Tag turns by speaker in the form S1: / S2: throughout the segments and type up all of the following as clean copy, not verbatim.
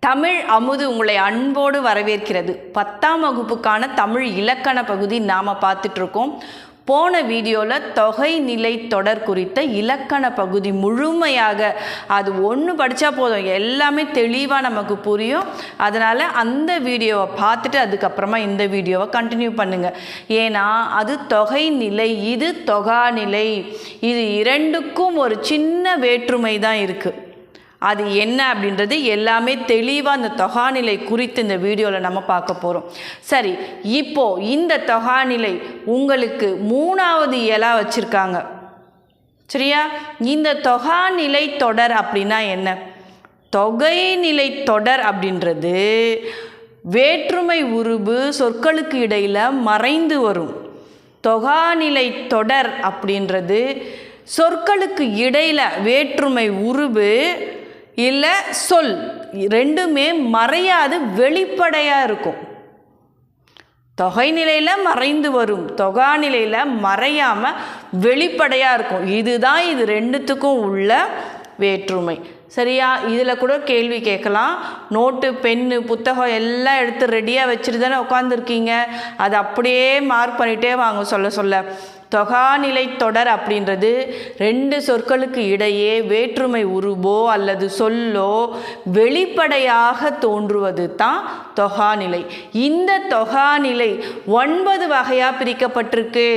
S1: தமிழ் அமுது உங்களை அன்போடு வரவேற்கிறது. 10ஆம் வகுப்புக்கான தமிழ் இலக்கண பகுதி நாம் பார்த்துட்ருக்கோம். போன வீடியோவில் தொகை நிலை தொடர் குறித்த இலக்கண பகுதி முழுமையாக அது ஒன்று படித்தா போதும், எல்லாமே தெளிவாக நமக்கு புரியும். அதனால் அந்த வீடியோவை பார்த்துட்டு அதுக்கப்புறமா இந்த வீடியோவை கண்டினியூ பண்ணுங்கள். ஏன்னா அது தொகை நிலை, இது தொகா நிலை, இது இரண்டுக்கும் ஒரு சின்ன வேற்றுமை தான் இருக்குது. அது என்ன அப்படின்றது எல்லாமே தெளிவாக அந்த தொகாநிலை குறித்து இந்த வீடியோவில் நம்ம பார்க்க போகிறோம். சரி, இப்போது இந்த தொகாநிலை உங்களுக்கு 3வது இயலா வச்சுருக்காங்க. சரியா? இந்த தொகாநிலை தொடர் அப்படின்னா என்ன? தொகைநிலை தொடர் அப்படின்றது வேற்றுமை உருபு சொற்களுக்கு இடையில் மறைந்து வரும். தொகாநிலை தொடர் அப்படின்றது சொற்களுக்கு இடையில் வேற்றுமை உருபு இல்லை சொல் ரெண்டுமே மறையாது வெளிப்படையாக இருக்கும். தொகை நிலையில் மறைந்து வரும், தொகா நிலையில் மறையாமல் வெளிப்படையாக இருக்கும். இதுதான் இது ரெண்டுத்துக்கும் உள்ள வேற்றுமை. சரியா? இதில் கூட கேள்வி கேட்கலாம். நோட்டு, பென்னு, புத்தகம் எல்லாம் எடுத்து ரெடியாக வச்சுட்டு தானே உட்காந்துருக்கீங்க. அது அப்படியே மார்க் பண்ணிகிட்டே வாங்க சொல்ல. தொகாநிலை தொடர் அப்படின்றது ரெண்டு சொற்களுக்கு இடையே வேற்றுமை உருவோ அல்லது சொல்லோ வெளிப்படையாக தோன்றுவது தான் தொகாநிலை. இந்த தொகாநிலை 9 வகையாக பிரிக்கப்பட்டிருக்கு.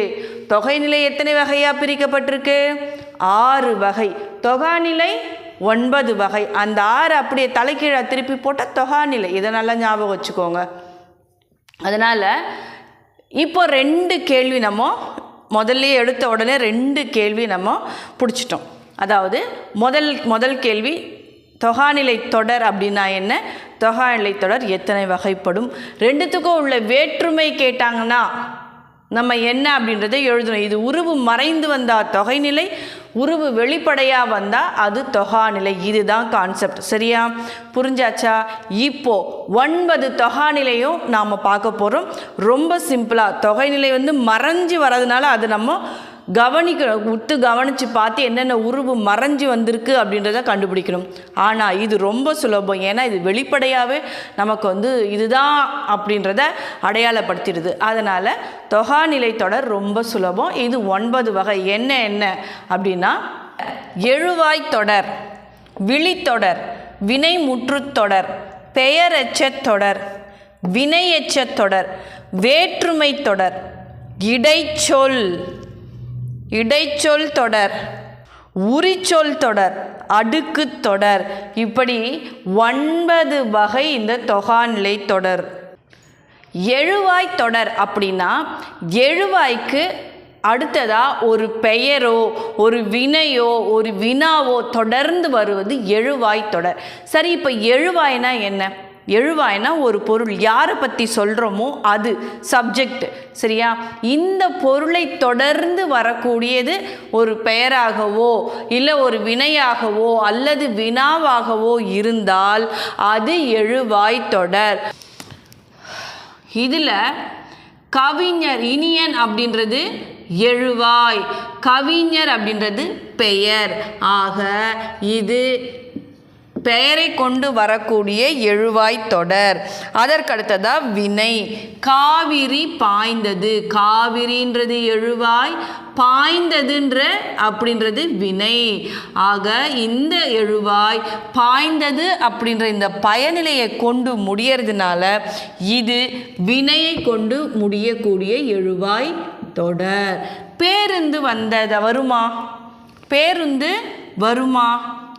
S1: தொகைநிலை எத்தனை வகையாக பிரிக்கப்பட்டிருக்கு? 6 வகை. தொகாநிலை 9 வகை. அந்த 6 அப்படியே தலைக்கீழாக திருப்பி போட்டால் தொகாநிலை. இதை நல்லா ஞாபகம் வச்சுக்கோங்க. அதனால் இப்போ 2 கேள்வி நம்ம முதல்ல எடுத்த உடனே 2 கேள்வி நம்ம பிடிச்சிட்டோம். அதாவது முதல் கேள்வி தொகாநிலை தொடர் அப்படின்னா என்ன, தொகாநிலை தொடர் எத்தனை வகைப்படும், ரெண்டுத்துக்கும் உள்ள வேற்றுமை கேட்டாங்கன்னா நம்ம என்ன அப்படின்றத எழுதணும். இது உருவு மறைந்து வந்தால் தொகைநிலை, உருவு வெளிப்படையாக வந்தால் அது தொகாநிலை. இதுதான் கான்செப்ட். சரியா? புரிஞ்சாச்சா? இப்போது 9 தொகாநிலையும் நாம் பார்க்க போகிறோம். ரொம்ப சிம்பிளாக தொகைநிலை மறைஞ்சு வர்றதுனால அது நம்ம உத்து கவனித்து பார்த்து என்னென்ன உருவு மறைஞ்சு வந்திருக்கு அப்படின்றத கண்டுபிடிக்கணும். ஆனால் இது ரொம்ப சுலபம். ஏன்னா இது வெளிப்படையாகவே நமக்கு இதுதான் அப்படின்றத அடையாளப்படுத்திடுது. அதனால் தொகாநிலை தொடர் ரொம்ப சுலபம். இது 9 வகை. என்ன அப்படின்னா எழுவாய் தொடர், விழித்தொடர், வினை முற்றுத்தொடர், பெயரெச்சத் தொடர், வினையெச்சத் தொடர், வேற்றுமை தொடர், இடைச்சொல் தொடர், உரிச்சொல் தொடர், அடுக்கு தொடர், இப்படி 9 வகை இந்த தொகாநிலை தொடர். எழுவாய் தொடர் அப்படின்னா எழுவாய்க்கு அடுத்ததாக ஒரு பெயரோ ஒரு வினையோ ஒரு வினாவோ தொடர்ந்து வருவது எழுவாய் தொடர். சரி, இப்போ எழுவாய்னா என்ன? எழுவாய்னா ஒரு பொருள் யாரை பற்றி சொல்கிறோமோ அது சப்ஜெக்ட். சரியா? இந்த பொருளை தொடர்ந்து வரக்கூடியது ஒரு பெயராகவோ இல்லை ஒரு வினையாகவோ அல்லது வினாவாகவோ இருந்தால் அது எழுவாய் தொடர். இதில் கவிஞர், இனியன் அப்படின்றது எழுவாய், கவிஞர் அப்படின்றது பெயர். ஆக இது பெயரை கொண்டு வரக்கூடிய எழுவாய் தொடர். அதற்கடுத்ததாக வினை. காவிரி பாய்ந்தது, காவிரின்றது எழுவாய், பாய்ந்ததுன்ற அப்படின்றது வினை. ஆக இந்த எழுவாய் பாய்ந்தது அப்படின்ற இந்த பயனிலையை கொண்டு முடியறதுனால இது வினையை கொண்டு முடியக்கூடிய எழுவாய் தொடர். பேருந்து வந்தது வருமா? பேருந்து வருமா?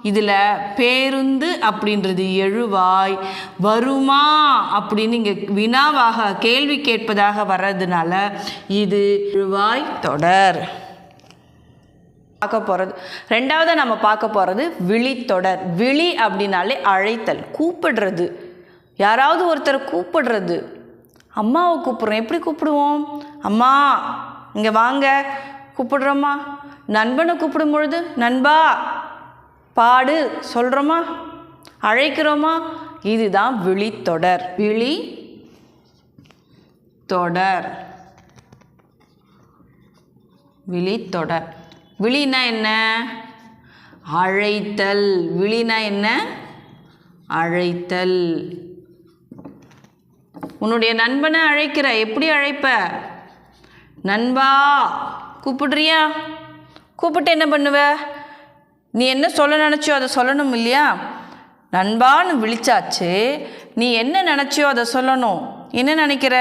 S1: இதில் பேருந்து அப்படின்றது எழுவாய், வருமா அப்படின்னு இங்கே வினாவாக கேள்வி கேட்பதாக வர்றதுனால இது எழுவாய் தொடர். பார்க்க போகிறது 2வது நம்ம பார்க்க போகிறது விழித்தொடர். விழி அப்படின்னாலே அழைத்தல், கூப்பிடுறது. யாராவது ஒருத்தரை கூப்பிடுறது. அம்மாவை கூப்பிட்றோம். எப்படி கூப்பிடுவோம்? அம்மா இங்கே வாங்க கூப்பிடுறோமா? நண்பனை கூப்பிடும் பொழுது நண்பா பாடு சொல்கிறோமா? அழைக்கிறோமா? இதுதான் விழித்தொடர். விழி தொடர், விழித்தொடர். விழினா என்ன? அழைத்தல். விழினா என்ன? அழைத்தல். உன்னுடைய நண்பனை அழைக்கிற, எப்படி அழைப்ப? நண்பா கூப்பிடுறியா? கூப்பிட்டு என்ன பண்ணுவ? நீ என்ன சொல்ல நினச்சியோ அதை சொல்லணும் இல்லையா? நண்பான்னு விழிச்சாச்சு, நீ என்ன நினச்சியோ அதை சொல்லணும். என்ன நினைக்கிற?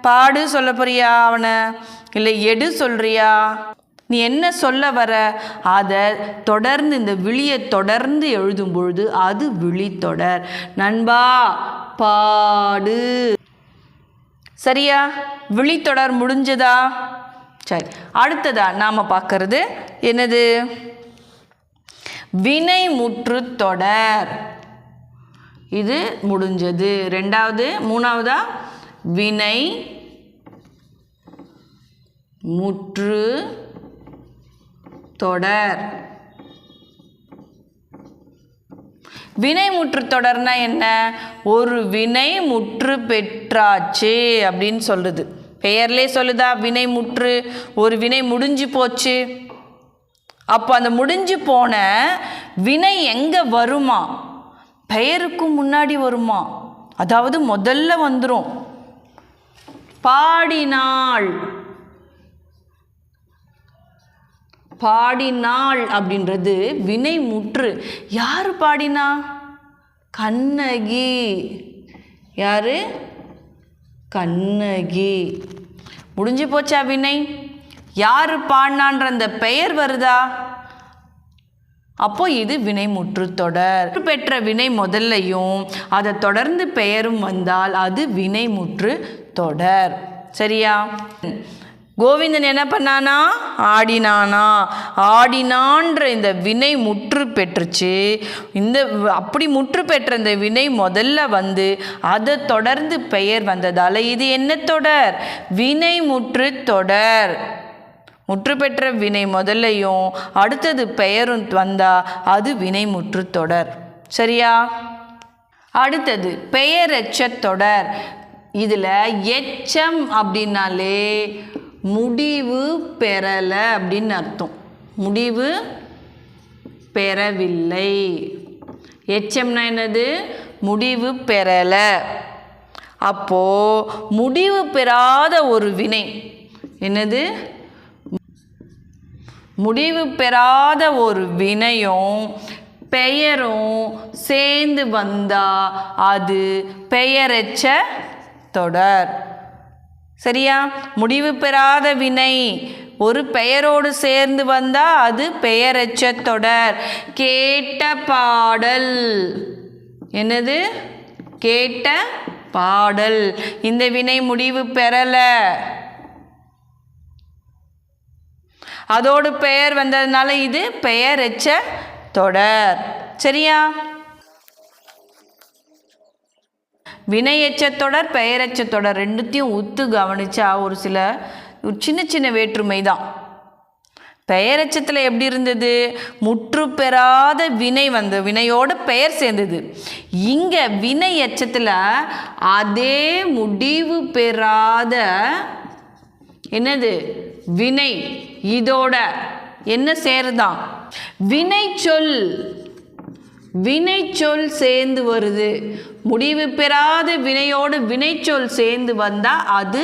S1: பாடு சொல்ல போறியா அவனை, இல்லை எடு சொல்றியா? நீ என்ன சொல்ல வர? அதை தொடர்ந்து இந்த விழியை தொடர்ந்து எழுதும் பொழுது அது விழித்தொடர். நண்பா பாடு. சரியா? விழித்தொடர் முடிஞ்சதா? சரி, அடுத்ததா நாம் பார்க்கறது என்னது? வினைமுற்று தொடர். இது முடிஞ்சது. ரெண்டாவது, மூணாவதா வினை முற்று தொடர். வினைமுற்று தொடர்னா என்ன? ஒரு வினை முற்று பெற்றாச்சு அப்படின்னு சொல்லுது. பெயர்லே சொல்லுதா? வினைமுற்று, ஒரு வினை முடிஞ்சு போச்சு. அப்போ அந்த முடிஞ்சு போன வினை எங்கே வருமா? பெயருக்கு முன்னாடி வருமா? அதாவது முதல்ல வந்துடும். பாடினாள். பாடினாள் அப்படின்றது வினைமுற்று. யார் பாடினா? கண்ணகி. யாரு? கண்ணகி. முடிஞ்சு போச்சா வினை? யார் பாடினான்ற அந்த பெயர் வருதா? அப்போ இது வினைமுற்று தொடர். பெற்ற வினை முதல்லையும் அதை தொடர்ந்து பெயரும் வந்தால் அது வினைமுற்று தொடர். சரியா? கோவிந்தன் என்ன பண்ணானா? ஆடினானா. ஆடினான்ற இந்த வினை முற்று பெற்றுச்சு. இந்த அப்படி முற்று பெற்ற இந்த வினை முதல்ல வந்து அதை தொடர்ந்து பெயர் வந்ததால் இது என்ன தொடர்? வினைமுற்று தொடர். முற்று பெற்ற வினை முதல்லையும் அடுத்தது பெயரும் வந்தா அது வினைமுற்று தொடர். சரியா? அடுத்தது பெயரெச்ச தொடர். இதில் எச்சம் அப்படின்னாலே முடிவு பெறலை அப்படின்னு அர்த்தம். முடிவு பெறவில்லை. எச்சம்னா என்னது? முடிவு பெறலை. அப்போ முடிவு பெறாத ஒரு வினை என்னது? முடிவு பெறாத ஒரு வினையும் பெயரும் சேர்ந்து வந்தா அது பெயரெச்ச தொடர். சரியா? முடிவு பெறாத வினை ஒரு பெயரோடு சேர்ந்து வந்தா அது பெயரெச்ச தொடர். கேட்ட பாடல். என்னது? கேட்ட பாடல். இந்த வினை முடிவு பெறல, அதோடு பெயர் வந்ததுனால இது பெயரெச்ச தொடர். சரியா? வினை எச்சத்தொடர் பெயரெச்ச தொடர் ரெண்டுத்தையும் ஒத்து கவனிச்சா ஒரு சின்ன சின்ன வேற்றுமை தான். பெயரெச்சத்தில் எப்படி இருந்தது? முற்று பெறாத வினை வந்து வினையோட பெயர் சேர்ந்தது. இங்கே வினை எச்சத்தில் அதே முடிவு பெறாத என்னது வினை இதோட என்ன சேருதான்? வினைச்சொல். வினைச்சொல் சேர்ந்து வருது. முடிவு பெறாத வினையோடு வினைச்சொல் சேர்ந்து வந்தால் அது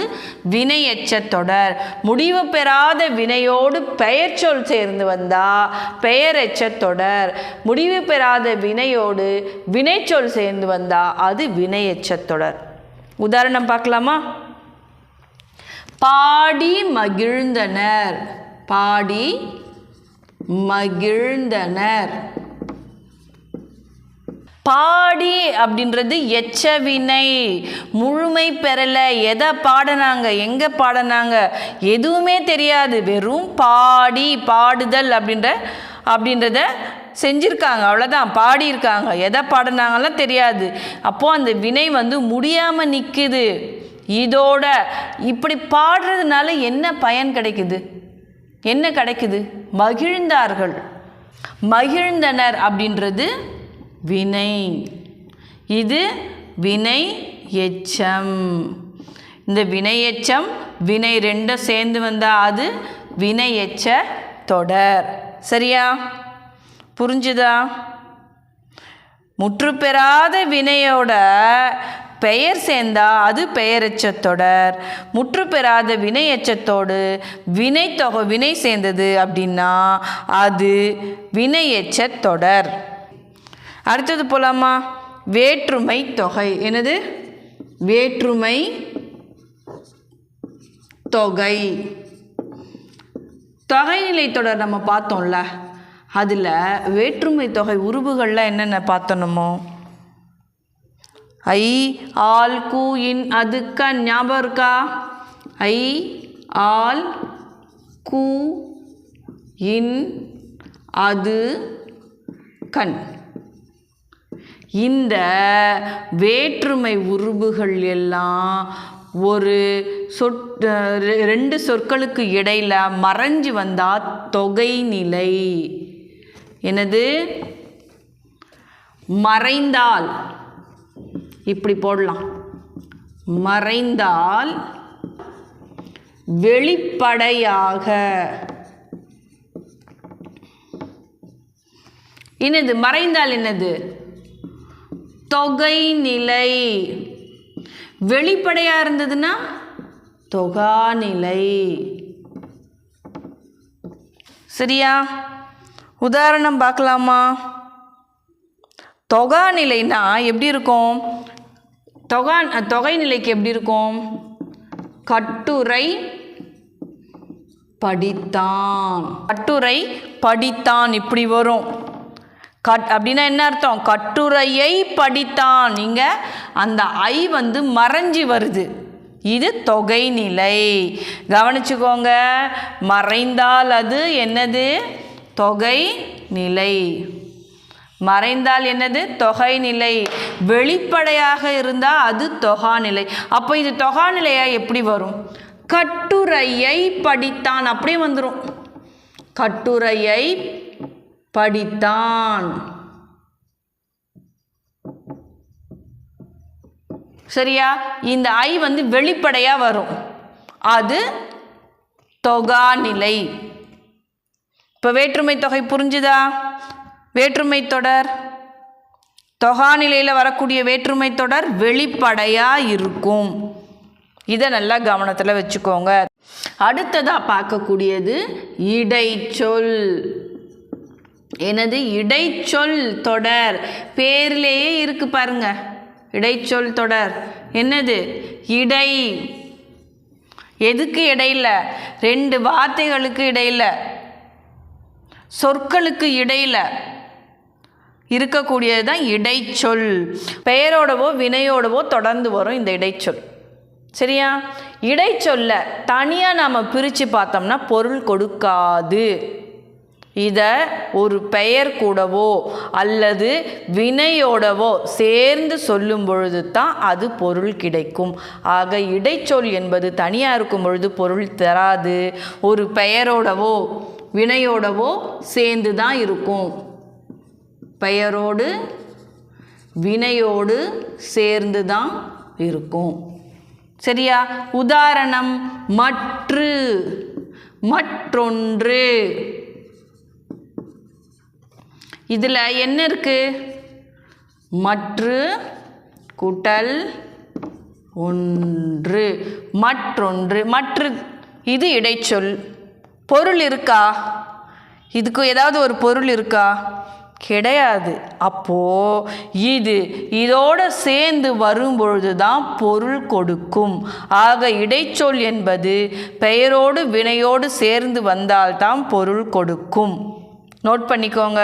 S1: வினையெச்ச தொடர். முடிவு பெறாத வினையோடு பெயர்ச்சொல் சேர்ந்து வந்தால் பெயரெச்ச தொடர். முடிவு பெறாத வினையோடு வினைச்சொல் சேர்ந்து வந்தால் அது வினையெச்ச தொடர். உதாரணம் பார்க்கலாமா? பாடி மகிழ்ந்தனர். பாடி மகிழ்ந்தனர். பாடி அப்படின்றது எச்ச வினை, முழுமை பெறலை. எதை பாடினாங்க, எங்கே பாடினாங்க எதுவுமே தெரியாது. வெறும் பாடி பாடுதல் அப்படின்றத செஞ்சுருக்காங்க, அவ்வளோதான். பாடியிருக்காங்க. எதை பாடினாங்கலாம் தெரியாது. அப்போது அந்த வினை வந்து முடியாமல் நிற்குது. இதோட இப்படி பாடுறதுனால என்ன பயன் கிடைக்குது? என்ன கிடைக்குது? மகிழ்ந்தார்கள். மகிழ்ந்தனர் அப்படின்றது வினை. இது வினை எச்சம். இந்த வினை எச்சம் வினை ரெண்டும் சேர்ந்து வந்தால் அது வினை எச்ச தொடர். சரியா? புரிஞ்சுதா? முற்றுப்பெறாத வினையோட பெயர் சேர்ந்தா அது பெயரெச்சத் தொடர். முற்றுப்பெறாத வினை எச்சத்தோடு வினை சேர்ந்தது அப்படின்னா அது வினையெச்சத் தொடர். அடுத்தது போலாமா? வேற்றுமை தொகை. என்னது? வேற்றுமை தொகை. தொகைநிலை தொடர் நம்ம பார்த்தோம்ல, அதில் வேற்றுமை தொகை உருபுகளில் என்னென்ன பார்த்தோமோ, ஐ, ஆல், கூ, இன், அது, கண். ஞாபகம் இருக்கா? ஐ, ஆல், கூ, இன், அது, கண். இந்த வேற்றுமை உருபுகள் எல்லாம் ஒரு ரெண்டு சொற்களுக்கு இடையில மறைஞ்சு வந்தா தொகைநிலை. என்னது? மறைந்தால் இப்படி போடலாம். மறைந்தால் வெளிப்படையாக. என்னது மறைந்தால்? என்னது? தொகைநிலை. வெளிப்படையா இருந்ததுன்னா தொகாநிலை. சரியா? உதாரணம் பார்க்கலாமா? தொகாநிலைனா எப்படி இருக்கும்? தொகைநிலைக்கு எப்படி இருக்கும்? கட்டுரை படித்தான். கட்டுரை படித்தான் இப்படி வரும். அப்படின்னா என்ன அர்த்தம்? கட்டுரையை படித்தான். இங்க அந்த ஐ மறைஞ்சி வருது. இது தொகைநிலை. கவனிச்சுக்கோங்க. மறைந்தால் அது என்னது? தொகைநிலை. மறைந்தால் என்னது? தொகைநிலை. வெளிப்படையாக இருந்தால் அது தொகாநிலை. அப்போ இது தொகாநிலையா எப்படி வரும்? கட்டுரையை படித்தான் அப்படியே வந்துடும். கட்டுரையை படித்தான். சரியா? இந்த ஐ வெளிப்படையா வரும். அது தொகாநிலை. இப்போ வேற்றுமை தொகை புரிஞ்சுதா? வேற்றுமை தொடர் தொகாநிலையில் வரக்கூடிய வேற்றுமை தொடர் வெளிப்படையா இருக்கும். இதை நல்லா கவனத்தில் வச்சுக்கோங்க. அடுத்ததாக பார்க்கக்கூடியது இடைச்சொல். என்னது? இடைச்சொல் தொடர். பேர்லேயே இருக்கு பாருங்க, இடைச்சொல் தொடர். என்னது? இடை. எதுக்கு இடையில? ரெண்டு வார்த்தைகளுக்கு இடையில, சொற்களுக்கு இடையில இருக்கக்கூடியது தான் இடைச்சொல். பெயரோடவோ வினையோடவோ தொடர்ந்து வரும் இந்த இடைச்சொல். சரியா? இடைச்சொல்ல தனியாக நாம் பிரித்து பார்த்தோம்னா பொருள் கொடுக்காது. இதை ஒரு பெயர் கூடவோ அல்லது வினையோடவோ சேர்ந்து சொல்லும் பொழுது தான் அது பொருள் கிடைக்கும். ஆக இடைச்சொல் என்பது தனியாக இருக்கும் பொழுது பொருள் தராது. ஒரு பெயரோடவோ வினையோடவோ சேர்ந்து தான் இருக்கும். பெயரோடு வினையோடு சேர்ந்து தான் இருக்கும். சரியா? உதாரணம் மற்று, மற்றொன்று. இதில் என்ன இருக்கு? மற்று கூட்டல் ஒன்று, மற்றொன்று. மற்று இது இடைச்சொல். பொருள் இருக்கா? இதுக்கு ஏதாவது ஒரு பொருள் இருக்கா? கிடையாது. அப்போ இதோட சேர்ந்து வரும்பொழுது தான் பொருள் கொடுக்கும். ஆக இடைச்சொல் என்பது பெயரோடு வினையோடு சேர்ந்து வந்தால்தான் பொருள் கொடுக்கும். நோட் பண்ணிக்கோங்க.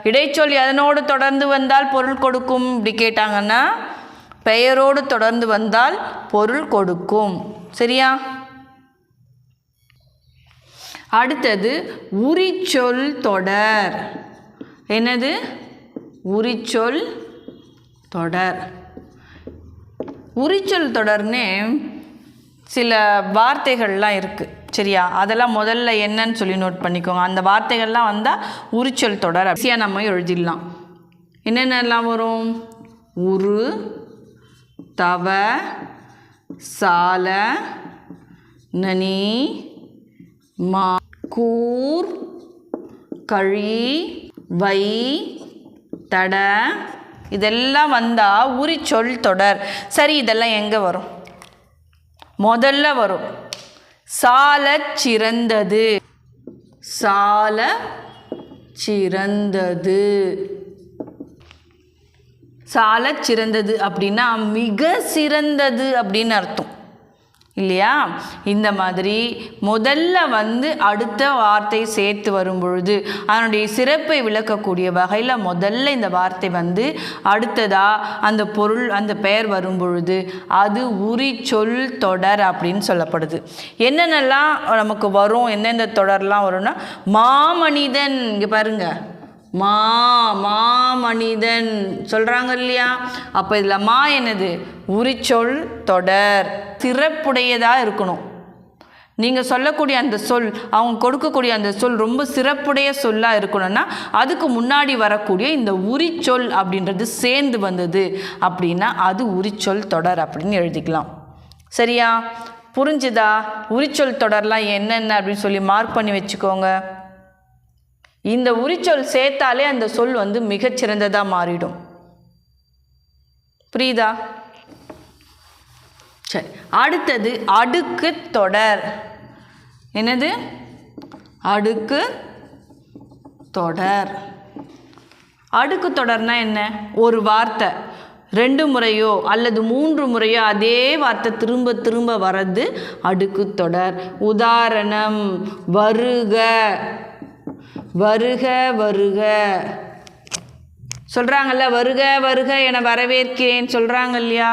S1: இடைச்சொல் எதனோடு தொடர்ந்து வந்தால் பொருள் கொடுக்கும் இப்படி கேட்டாங்கன்னா பெயரோடு தொடர்ந்து வந்தால் பொருள் கொடுக்கும். சரியா? அடுத்தது உரிச்சொல் தொடர். என்னது? உரிச்சொல் தொடர். உரிச்சொல் தொடர்னே சில வார்த்தைகள்லாம் இருக்குது. சரியா? அதெல்லாம் முதல்ல என்னன்னு சொல்லி நோட் பண்ணிக்கோங்க. அந்த வார்த்தைகள்லாம் வந்தால் உரிச்சொல் தொடர் ஈஸியாக நம்ம எழுதிடலாம். என்னென்னலாம் வரும்? உரு, தவ, சால, நனி, மா, கூர், கழி, வை, தட, இதெல்லாம் வந்தால் உரிச்சொல் தொடர். சரி, இதெல்லாம் எங்கே வரும்? முதல்ல வரும் சாலச் சிறந்தது. சால சிறந்தது. சாலச் சிறந்தது அப்படின்னா மிக சிறந்தது அப்படின்னு அர்த்தம் இல்லையா? இந்த மாதிரி முதல்ல அடுத்த வார்த்தை சேர்த்து வரும் பொழுது அதனுடைய சிறப்பை விளக்கக்கூடிய வகையில் முதல்ல இந்த வார்த்தை அடுத்ததா அந்த பொருள் அந்த பெயர் வரும் பொழுது அது உரிச்சொல் தொடர் அப்படின்னு சொல்லப்படுது. என்னென்னலாம் நமக்கு வரும், எந்தெந்த தொடர்லாம் வரும்னா மாமனிதன். இங்கே பாருங்க, மாமனிதன் சொல்கிறாங்க இல்லையா? அப்போ இதில் மா என்னது? உரிச்சொல் தொடர். சிறப்புடையதாக இருக்கணும். நீங்கள் சொல்லக்கூடிய அந்த சொல், அவங்க கொடுக்கக்கூடிய அந்த சொல் ரொம்ப சிறப்புடைய சொல்லாக இருக்கணும்னா அதுக்கு முன்னாடி வரக்கூடிய இந்த உரிச்சொல் அப்படின்றது சேர்ந்து வந்தது அப்படின்னா அது உரிச்சொல் தொடர் அப்படின்னு எழுதிக்கலாம். சரியா? புரிஞ்சுதா? உரிச்சொல் தொடர்லாம் என்னென்ன அப்படின்னு சொல்லி மார்க் பண்ணி வச்சுக்கோங்க. இந்த உரிச்சொல் சேர்த்தாலே அந்த சொல் மிகச்சிறந்ததாக மாறிடும். புரியுதா? சரி, அடுத்தது அடுக்கு தொடர். என்னது? அடுக்கு தொடர். அடுக்கு தொடர்னா என்ன? ஒரு வார்த்தை 2 முறையோ அல்லது 3 முறையோ அதே வார்த்தை திரும்ப திரும்ப வர்றது அடுக்கு தொடர். உதாரணம், வருக, வருக வருக சொல்கிறாங்கல்ல, வருக வருக என வரவேற்கிறேன் சொல்கிறாங்க இல்லையா?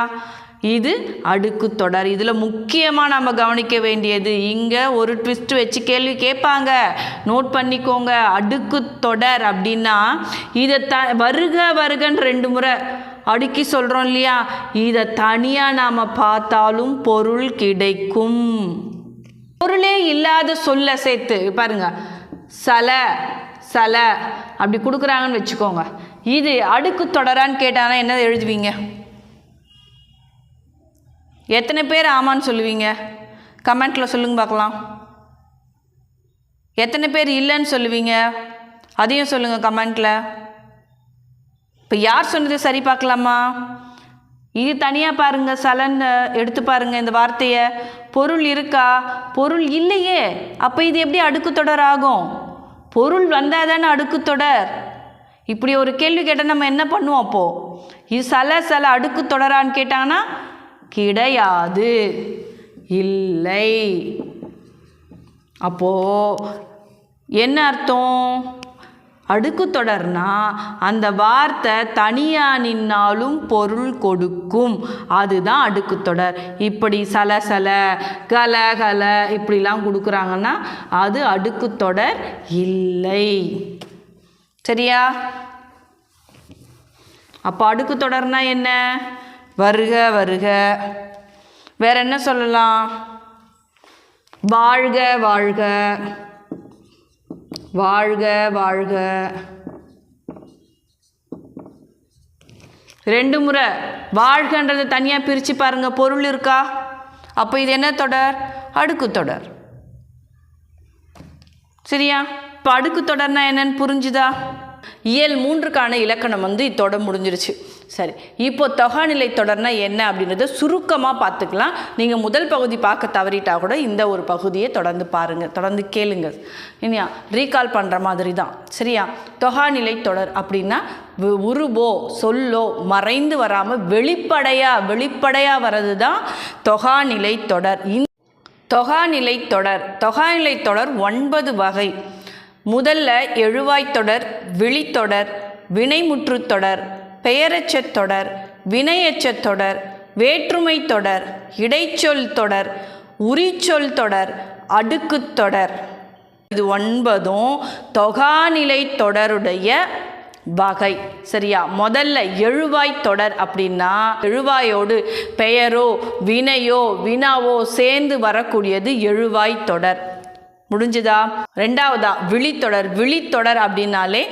S1: இது அடுக்கு தொடர். இதில் முக்கியமாக நம்ம கவனிக்க வேண்டியது, இங்கே ஒரு ட்விஸ்ட் வச்சு கேள்வி கேட்பாங்க, நோட் பண்ணிக்கோங்க. அடுக்கு தொடர் அப்படின்னா இதை வருக வருகன்னு 2 முறை அடுக்கி சொல்கிறோம் இல்லையா? இதை தனியாக நாம் பார்த்தாலும் பொருள் கிடைக்கும். பொருளே இல்லாத சொல்ல சேர்த்து பாருங்க, சல சல அப்படி கொடுக்குறாங்கன்னு வச்சுக்கோங்க. இது அடுக்கு தொடரான்னு கேட்டானா என்ன எழுதுவீங்க? எத்தனை பேர் ஆமான்னு சொல்லுவீங்க? கமெண்ட்டில் சொல்லுங்க பார்க்கலாம். எத்தனை பேர் இல்லைன்னு சொல்லுவீங்க? அதையும் சொல்லுங்கள் கமெண்ட்டில். இப்போ யார் சொன்னது சரி பார்க்கலாமா? இது தனியாக பாருங்கள், சலன்னு எடுத்து பாருங்கள் இந்த வார்த்தையை. பொருள் இருக்கா? பொருள் இல்லையே. அப்போ இது எப்படி அடுக்கு தொடர் ஆகும்? பொருள் வந்தால் தானே அடுக்கு தொடர். இப்படி ஒரு கேள்வி கேட்டால் நம்ம என்ன பண்ணுவோம்? அப்போது இது சல சல அடுக்கு தொடரான்னு கேட்டாங்கன்னா கிடையாது, இல்லை. அப்போது என்ன அர்த்தம்? அடுக்கு தொடர்னா அந்த வார்த்தை தனியாக நின்னாலும் பொருள் கொடுக்கும், அதுதான் அடுக்கு தொடர். இப்படி சல சல கல கல இப்படிலாம் கொடுக்குறாங்கன்னா அது அடுக்கு தொடர் இல்லை. சரியா? அப்போ அடுக்கு தொடர்னா என்ன? வருக வருக. வேற என்ன சொல்லலாம்? வாழ்க வாழ்க, வாழ்க வாழ்க. 2 முறை வாழ்கன்றதை தனியாக பிரித்து பாருங்கள், பொருள் இருக்கா? அப்போ இது என்ன தொடர்? அடுக்கு தொடர். சரியா? இப்போ அடுக்கு தொடர்னா என்னன்னு புரிஞ்சுதா? இயல் 3க்கான இலக்கணம் இத்தோட முடிஞ்சிருச்சு. சரி, இப்போ தொகாநிலை தொடர்னா என்ன அப்படின்றத சுருக்கமாக பார்த்துக்கலாம். நீங்கள் முதல் பகுதி பார்க்க தவறிட்டா கூட இந்த ஒரு பகுதியை தொடர்ந்து பாருங்கள், தொடர்ந்து கேளுங்க. இனியா ரீகால் பண்ணுற மாதிரி தான். சரியா? தொகாநிலை தொடர் அப்படின்னா உருவோ சொல்லோ மறைந்து வராமல் வெளிப்படையாக வர்றது தான் தொகாநிலை தொடர். தொகாநிலை தொடர் 9 வகை. முதல்ல எழுவாய்த் தொடர், விழித்தொடர், வினைமுற்றுத் தொடர், பெயரெச்சத் தொடர், வினையெச்சத் தொடர், வேற்றுமை தொடர், இடைச்சொல் தொடர், உரிச்சொல் தொடர், அடுக்குத் தொடர். இது 9ம் தொகாநிலை தொடருடைய வகை. சரியா? முதல்ல எழுவாய்த் தொடர் அப்படின்னா எழுவாயோடு பெயரோ வினையோ வினாவோ சேர்ந்து வரக்கூடியது எழுவாய்த் தொடர். முடிஞ்சுதா? ரெண்டாவதா விழித்தொடர். விழித்தொடர் அப்படின்னாலே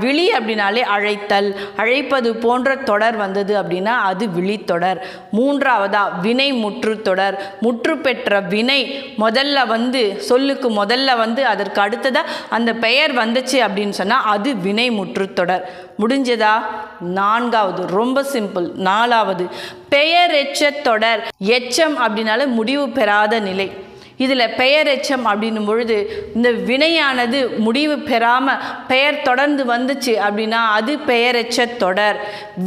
S1: விழி அப்படின்னாலே அழைத்தல், அழைப்பது போன்ற தொடர் வந்தது அப்படின்னா அது விழித்தொடர். மூன்றாவதா வினை முற்று தொடர். முற்று பெற்ற வினை முதல்ல வந்து சொல்லுக்கு முதல்ல வந்து அதற்கு அடுத்ததா அந்த பெயர் வந்துச்சு அப்படின்னு சொன்னால் அது வினை முற்று தொடர். முடிஞ்சதா? நான்காவது ரொம்ப சிம்பிள். நாலாவது பெயரெச்ச தொடர். எச்சம் அப்படின்னாலே முடிவு பெறாத நிலை. இதில் பெயரெச்சம் அப்படின்னும் பொழுது இந்த வினையானது முடிவு பெறாமல் பெயர் தொடர்ந்து வந்துச்சு அப்படின்னா அது பெயரெச்ச தொடர்.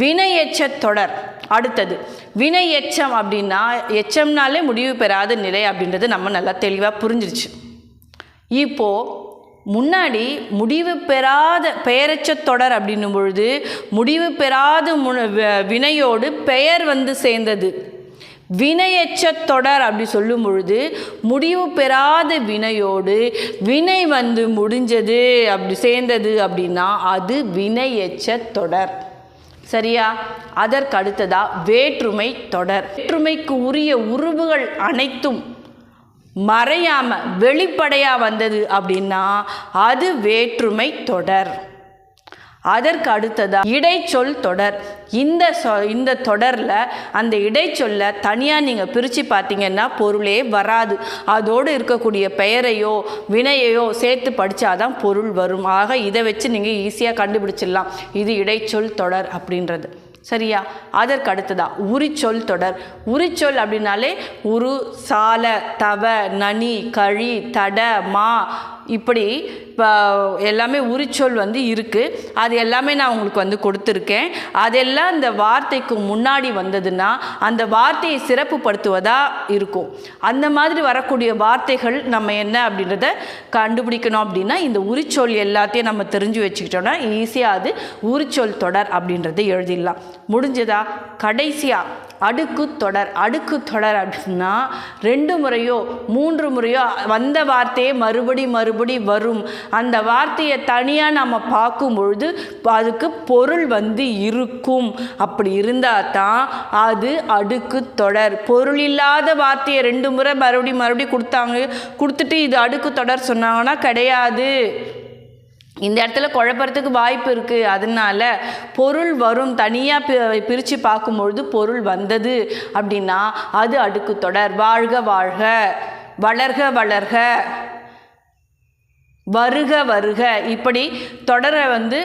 S1: வினையெச்ச தொடர். அடுத்தது வினை எச்சம் அப்படின்னா எச்சம்னாலே முடிவு பெறாத நிலை அப்படின்றது நம்ம நல்லா தெளிவாக புரிஞ்சிருச்சு. இப்போது முன்னாடி முடிவு பெறாத பெயரெச்ச தொடர் அப்படின்னும் பொழுது முடிவு பெறாத வினையோடு பெயர் வந்து சேர்ந்தது. வினையெச்ச தொடர் அப்படி சொல்லும் பொழுது முடிவு பெறாத வினையோடு வினை வந்து முடிஞ்சது அப்படி சேர்ந்தது அப்படின்னா அது வினையெச்ச தொடர். சரியா? அதற்கு அடுத்ததா வேற்றுமை தொடர். வேற்றுமைக்கு உரிய உருவுகள் அனைத்தும் மறையாம வெளிப்படையா வந்தது அப்படின்னா அது வேற்றுமை தொடர். அதற்கு அடுத்ததா இடைச்சொல் தொடர். இந்த தொடரில் அந்த இடைச்சொல்ல தனியாக நீங்கள் பிரித்து பார்த்தீங்கன்னா பொருளே வராது. அதோடு இருக்கக்கூடிய பெயரையோ வினையையோ சேர்த்து படித்தாதான் பொருள் வரும். ஆக இதை வச்சு நீங்கள் ஈஸியாக கண்டுபிடிச்சிடலாம் இது இடைச்சொல் தொடர் அப்படின்றது. சரியா? அதற்கு அடுத்ததா உரிச்சொல் தொடர். உரிச்சொல் அப்படின்னாலே உரு, சால, தவ, நனி, கழி, தட, மா இப்படி எல்லாமே உரிச்சொல் வந்து இருக்குது. அது எல்லாமே நான் உங்களுக்கு வந்து கொடுத்துருக்கேன். அதெல்லாம் இந்த வார்த்தைக்கு முன்னாடி வந்ததுன்னா அந்த வார்த்தையை சிறப்புப்படுத்துவதாக இருக்கும். அந்த மாதிரி வரக்கூடிய வார்த்தைகள் நம்ம என்ன அப்படின்றத கண்டுபிடிக்கணும் அப்படின்னா இந்த உரிச்சொல் எல்லாத்தையும் நம்ம தெரிஞ்சு வச்சுக்கிட்டோன்னா ஈஸியாக அது உரிச்சொல் தொடர் அப்படின்றத எழுதிடலாம். முடிஞ்சதா? கடைசியாக அடுக்கு தொடர். அடுக்கு தொடர் அப்படின்னா 2 முறையோ 3 முறையோ வந்த வார்த்தையே மறுபடி வரும். அந்த வார்த்தையை தனியாக நம்ம பார்க்கும் பொழுது அதுக்கு பொருள் வந்து இருக்கும். அப்படி இருந்தால் தான் அது அடுக்கு தொடர். பொருள் இல்லாத வார்த்தையை 2 முறை மறுபடி கொடுத்துட்டு இது அடுக்கு தொடர் சொன்னாங்கன்னா கிடையாது. இந்த இடத்துல குழப்பறதுக்கு வாய்ப்பு இருக்குது. அதனால பொருள் வரும் தனியாக பிரித்து பார்க்கும்பொழுது பொருள் வந்தது அப்படின்னா அது அடுக்கு தொடர். வாழ்க வாழ்க, வளர்க வளர்க, வருக வருக இப்படி தொடரை வந்து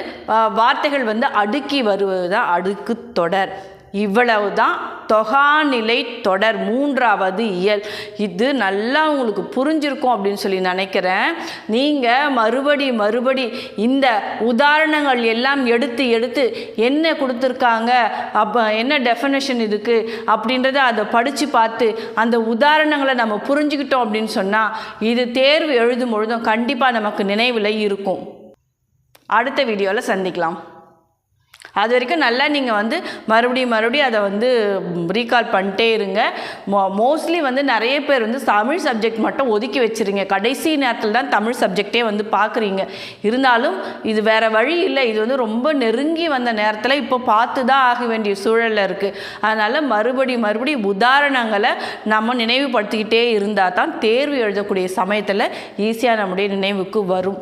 S1: வார்த்தைகள் வந்து அடுக்கி வருவது தான் அடுக்கு தொடர். இவ்வளவு தான் தொகாநிலை தொடர் 3வது இயல். இது நல்லா உங்களுக்கு புரிஞ்சிருக்கும் அப்படின்னு சொல்லி நினைக்கிறேன். நீங்கள் மறுபடி இந்த உதாரணங்கள் எல்லாம் எடுத்து என்ன கொடுத்துருக்காங்க, அப்போ என்ன டெஃபினேஷன் இதுக்கு அப்படின்றத அதை படித்து பார்த்து அந்த உதாரணங்களை நம்ம புரிஞ்சுக்கிட்டோம் அப்படின்னு சொன்னால் இது தேர்வு எழுதும் பொழுதும் கண்டிப்பாக நமக்கு நினைவில் இருக்கும். அடுத்த வீடியோவில் சந்திக்கலாம். அது வரைக்கும் நல்லா நீங்கள் வந்து மறுபடியும் அதை வந்து ரீகால் பண்ணிட்டே இருங்க. மோஸ்ட்லி வந்து நிறைய பேர் வந்து தமிழ் சப்ஜெக்ட் மட்டும் ஒதுக்கி வச்சுருங்க. கடைசி நேரத்தில் தான் தமிழ் சப்ஜெக்டே வந்து பார்க்குறீங்க. இருந்தாலும் இது வேறு வழி இல்லை. இது வந்து ரொம்ப நெருங்கி வந்த நேரத்தில் இப்போ பார்த்து தான் ஆக வேண்டிய சூழலில் இருக்குது. அதனால் மறுபடி உதாரணங்களை நம்ம நினைவுபடுத்திக்கிட்டே இருந்தால் தான் தேர்வு எழுதக்கூடிய சமயத்தில் ஈஸியாக நம்முடைய நினைவுக்கு வரும்.